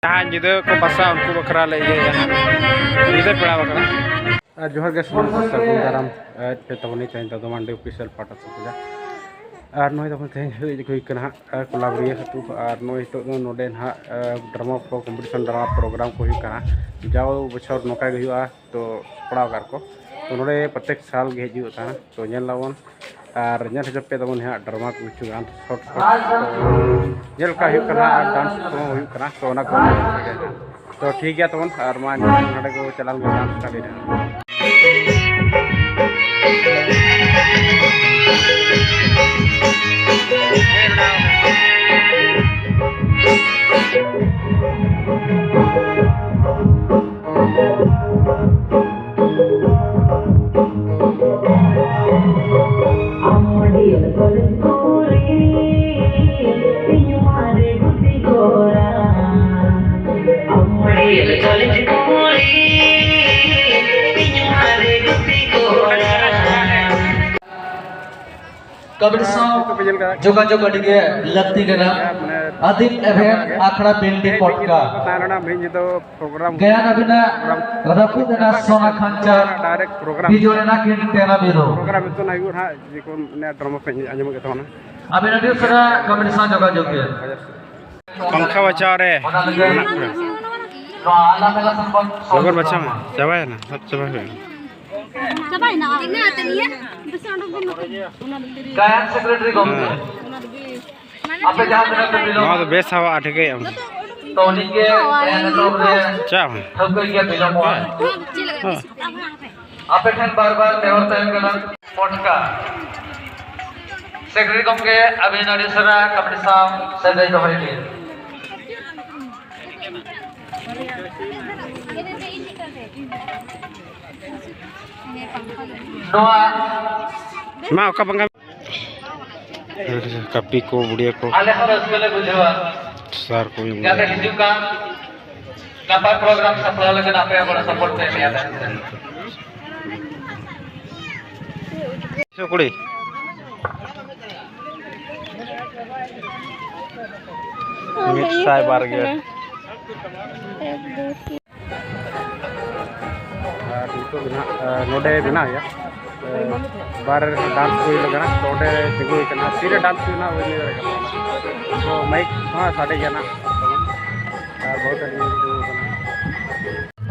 जहाँ जिदे को बसा उनको बकरा ले ये जिदे पड़ा बकरा जोहर के सुन सगुन दाराम पे तबनी तेन तो मंडे ऑफिशियल पाटा सकुजा और नोय तो तेन हुई कना कोलाबरिया हतु और नोय तो नोडे ना ड्रामा को कंपटीशन ड्रामा प्रोग्राम को हुई कना जाओ बछर नोका गई हुआ तो पड़ाव कर को तो नोडे प्रत्येक साल गे हिजु था तो नेल लावन और नेल जब पे तबन है ड्रामा को कुछ गान शॉर्ट नेल का हुई कना डांस को हुई कना तो ना को तो ठीक है तबन और मा नोडे को चलाल गए डांस स्टार्ट जोगा जोगा डिगे लगती गना अधिक एवेंट आखड़ा बिल्डिंग पटका तारना भिंज तो प्रोग्राम गया नबिना रफी देना सोना खंचा डायरेक्ट प्रोग्राम बिजोरेना किन तेना बिरो प्रोग्राम तो ना युर हा जिको ने ड्रामा पे अंजम के तो ना अबे नदी सरा कॉम्पिटिशन जोगा जोगे पंखा बचाओ रे तो आला मेला संबंध लोगों बच्चा में चबा है ना सब चबा है चबा है ना इने आते नहीं है बस अंडो गायन सेक्रेटरी गमके आपे जहां तक तो बिलो ना तो बेस हवा आठ गए हम तो निके एन तो रे चा है सब के बिलो को आपे ठन बार-बार नेवर टाइम गना पटका सेक्रेटरी गमके अबे नदी सरा कॉम्पिटिशन सेदे तो होई नोआ मां का पंगा कपी को बुढ़िया को आले हर असले बुझवा सर को क्या ते हिजु का नपा प्रोग्राम सफल लगे ना पे बड़ा सपोर्ट पे मिया सो कुड़ी मिक्स साइ बार गया तो नोडे बिना या बार डांस कोई लगना तोडे तिगु इतना सीरे डांस ना वो नहीं रहेगा तो माइक हां साडे गया ना और बहुत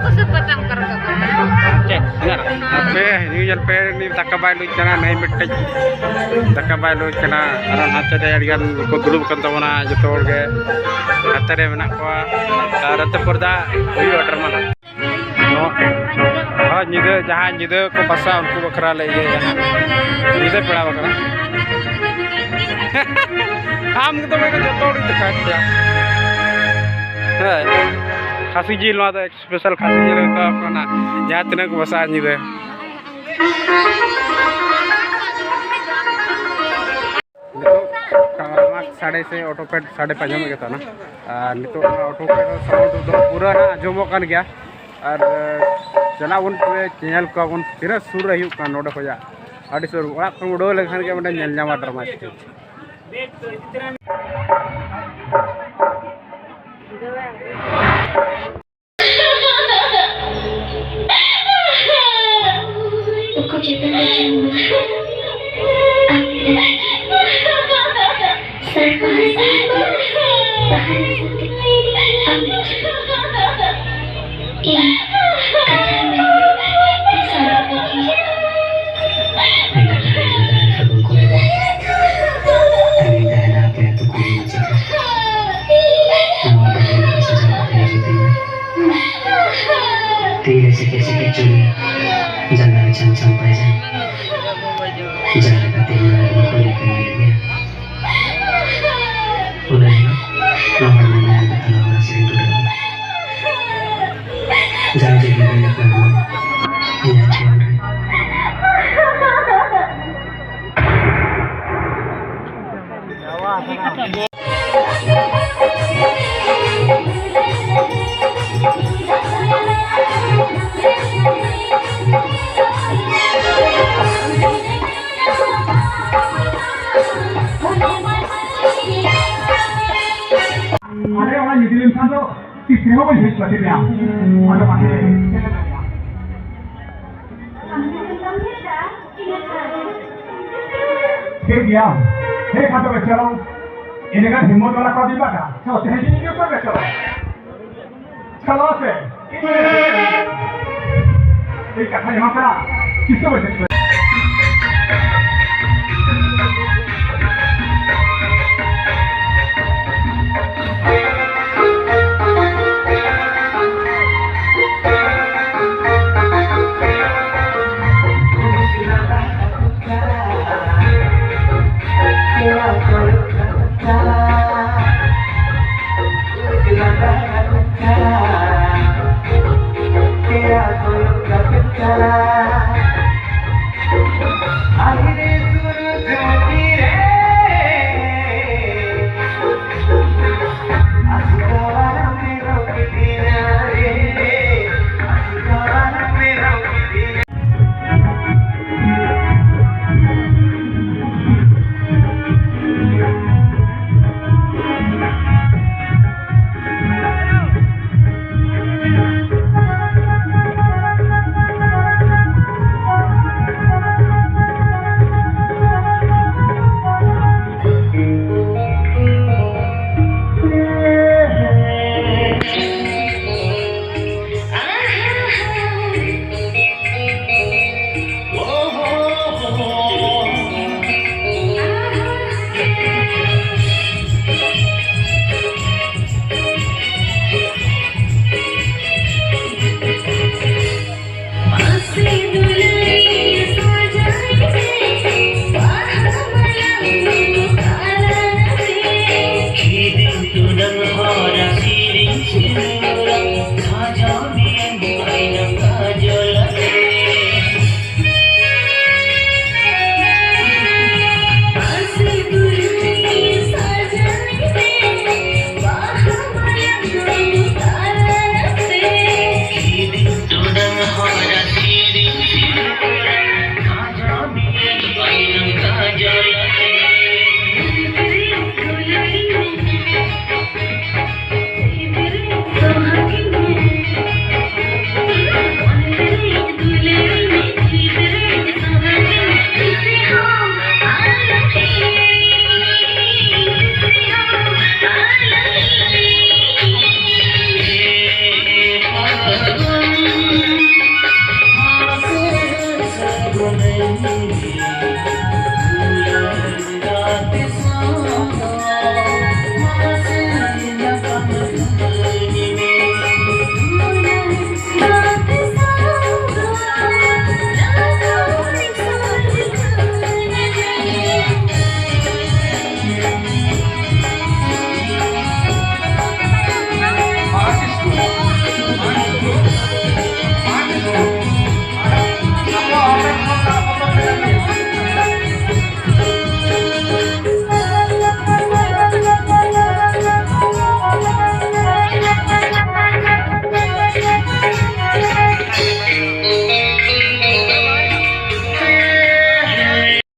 उस पतम कर चेक पे न्यूजल पे नी तक बाय लुई चना नहीं मिट्टे तक बाय लुई चना और हाथ रे अड़गन को दुलुब कन तबना जतो गे हाथ रे मेना को और अत पर्दा हुई ऑर्डर माना हाँ जिदे जहाँ जिदे को बसा उनको बकरा ले ये जिदे पड़ा बकरा हम तो मैं जो तोड़ दिखा दिया खासी जी लो तो स्पेशल खासी जी रहता आपको ना जहाँ तक को बसा जिदे साढ़े से ऑटोपेड 5:30 में गया था ना नितो ऑटोपेड साउंड पूरा ना जोमो कर गया और चला उन चैनल को उन तीन सुर रही का नोड हो जा अड़ी सुर उड़ो लेखन के मने nail Jama drama sampai jalan kaki melalui kuliah udah nomor mana yang kita lawan sering dulu jangan jadi banyak nama ya cendri Ada orang jadi limsan tuh. तीसरे हो गई हिस्सा दिया और माने ठीक गया हे खातो में चलो इन्हें हिम्मत वाला कर दिया था चलो तेजी नहीं ऊपर चलो चलो से ये कथा यहाँ पर किससे बचे